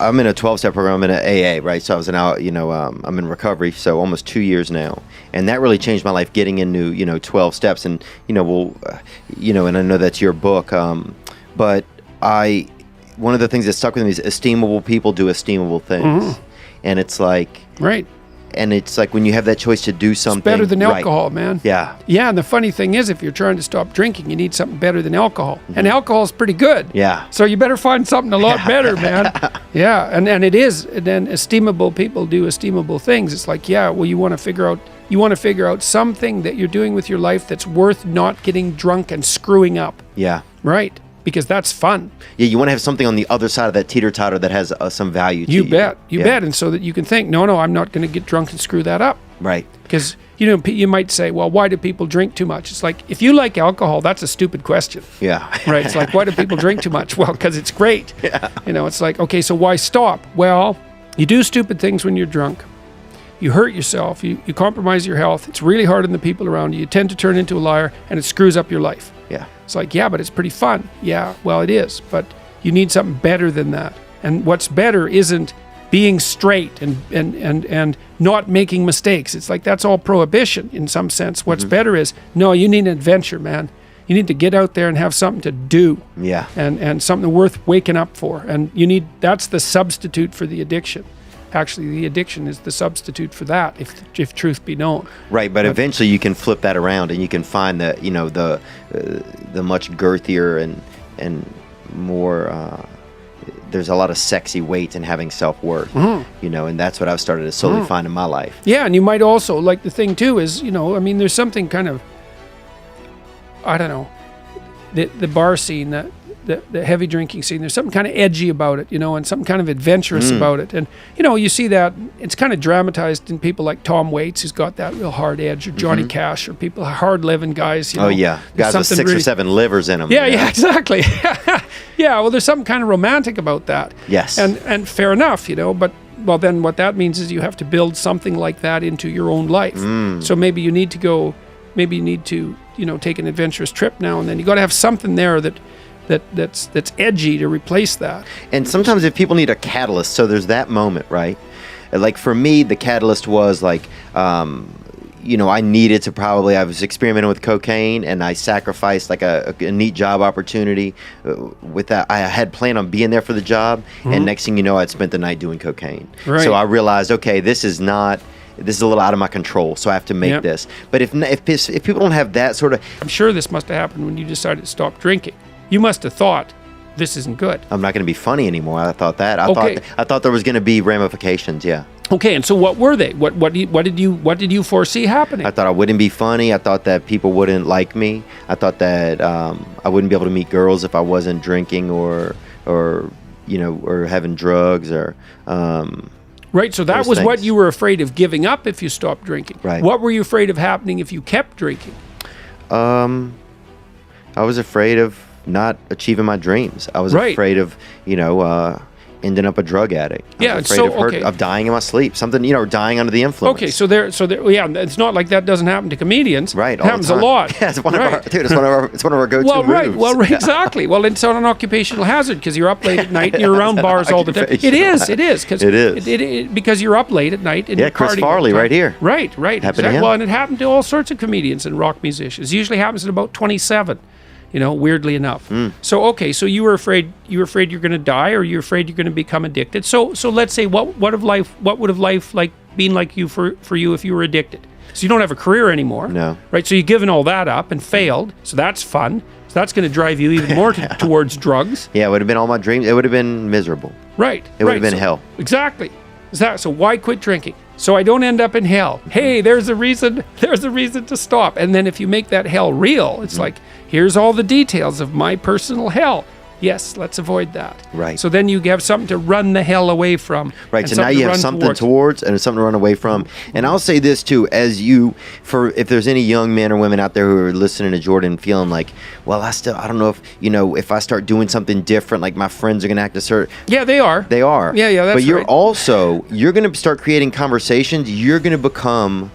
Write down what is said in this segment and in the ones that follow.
I'm in a 12-step program. I'm in an AA, right? So I was I'm in recovery, so almost 2 years now, and that really changed my life. Getting into 12 steps, and and I know that's your book, but one of the things that stuck with me is esteemable people do esteemable things, and it's like right. And it's like when you have that choice to do something, it's better than alcohol, man. Yeah. Yeah, and the funny thing is, if you're trying to stop drinking, you need something better than alcohol. And alcohol's pretty good. Yeah. So you better find something a lot better, man. Yeah, and it is. And then esteemable people do esteemable things. It's like, well, you want to figure out something that you're doing with your life that's worth not getting drunk and screwing up. Yeah. Right. Because that's fun. Yeah, you want to have something on the other side of that teeter-totter that has some value to you. You bet. And so that you can think, no, I'm not going to get drunk and screw that up. Right. Because, you might say, well, why do people drink too much? It's like, if you like alcohol, that's a stupid question. Yeah. Right? It's like, why do people drink too much? Well, because it's great. Yeah. It's like, okay, so why stop? Well, you do stupid things when you're drunk. You hurt yourself. You compromise your health. It's really hard on the people around you. You tend to turn into a liar, and it screws up your life. Yeah. It's like, but it's pretty fun. Yeah, well, it is. But you need something better than that. And what's better isn't being straight and not making mistakes. It's like that's all prohibition in some sense. What's better is, no, you need an adventure, man. You need to get out there and have something to do. Yeah. And something worth waking up for. And that's the substitute for the addiction. Actually, the addiction is the substitute for that, if truth be known. Right, but eventually you can flip that around, and you can find the much girthier and more. There's a lot of sexy weight in having self-worth, and that's what I've started to slowly find in my life. Yeah, and you might also, like, the thing too is, there's something kind of, I don't know, the bar scene, the heavy drinking scene, there's something kind of edgy about it, and something kind of adventurous about it. And, you see that it's kind of dramatized in people like Tom Waits, who's got that real hard edge, or Johnny Cash, or people, hard living guys. Oh, yeah. Guys with 6 or 7 livers in them. Yeah, exactly. Yeah, well, there's something kind of romantic about that. Yes. And fair enough, but, well, then what that means is you have to build something like that into your own life. So maybe you need to take an adventurous trip now and then. You got to have something there that's edgy to replace that. And sometimes if people need a catalyst, so there's that moment, right? Like for me, the catalyst was like, I needed to I was experimenting with cocaine, and I sacrificed like a neat job opportunity with that. I had planned on being there for the job, and next thing you know, I'd spent the night doing cocaine. Right. So I realized, okay, this is a little out of my control, so I have to make this. But if people don't have that sort of... I'm sure this must have happened when you decided to stop drinking. You must have thought, this isn't good. I'm not going to be funny anymore. I thought that. I thought there was going to be ramifications, yeah. Okay, and so what were they? What did you foresee happening? I thought I wouldn't be funny. I thought that people wouldn't like me. I thought that I wouldn't be able to meet girls if I wasn't drinking or having drugs or... Right, so that was what you were afraid of giving up if you stopped drinking. Right. What were you afraid of happening if you kept drinking? I was afraid of not achieving my dreams. I was afraid of, ending up a drug addict. I was afraid of dying in my sleep. Something, dying under the influence. Okay, so it's not like that doesn't happen to comedians. Right, it happens a lot. Yeah, it's one of our go-to moves. Right. Well, exactly. Well, it's not an occupational hazard because you're up late at night and you're around bars all the time. It is. Because you're up late at night and you're Chris partying Farley right here. Right. Exactly. Well, and it happened to all sorts of comedians and rock musicians. It usually happens at about 27. Weirdly enough. So you were afraid you're going to die, or you're afraid you're going to become addicted. So let's say what would have life like been like you for you if you were addicted? So you don't have a career anymore. No. Right? So you've given all that up and failed. So that's fun. So that's going to drive you even more towards drugs. Yeah, it would have been all my dreams. It would have been miserable. Right. It would have been hell. Exactly. So why quit drinking? So I don't end up in hell. Hey, there's a reason to stop. And then if you make that hell real, it's like, here's all the details of my personal hell. Yes, let's avoid that. Right. So then you have something to run the hell away from. Right. So now you have something towards and something to run away from. And I'll say this too, if there's any young men or women out there who are listening to Jordan feeling like, well, I don't know if I start doing something different, like my friends are going to act a certain... Yeah, they are. They are. Yeah, that's right. But you're going to start creating conversations. You're going to become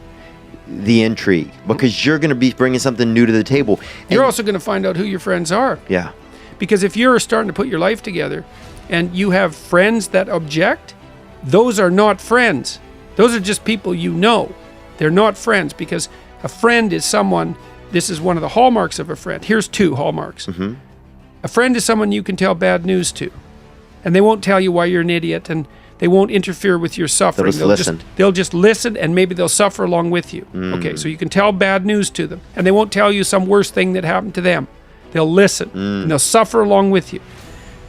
the intrigue because you're going to be bringing something new to the table. You're also going to find out who your friends are. Yeah. Because if you're starting to put your life together and you have friends that object, those are not friends. Those are just people you know. They're not friends, because a friend is someone, this is one of the hallmarks of a friend. Here's 2 hallmarks. A friend is someone you can tell bad news to, and they won't tell you why you're an idiot, and they won't interfere with your suffering. They'll just listen, and maybe they'll suffer along with you. Okay, so you can tell bad news to them, and they won't tell you some worse thing that happened to them. They'll listen, and they'll suffer along with you.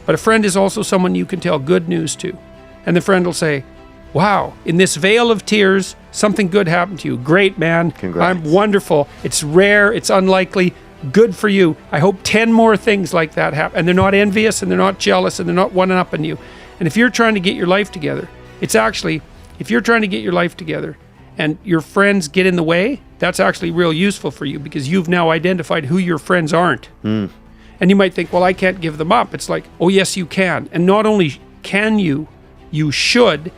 But a friend is also someone you can tell good news to, and the friend will say, wow, in this vale of tears, something good happened to you. Great, man. Congrats. I'm wonderful. It's rare. It's unlikely. Good for you. I hope 10 more things like that happen. And they're not envious, and they're not jealous, and they're not one-upping you. And if you're trying to get your life together, it's actually, if you're trying to get your life together and your friends get in the way, that's actually real useful for you, because you've now identified who your friends aren't. And you might think, well, I can't give them up. It's like, oh, yes, you can. And not only can you should,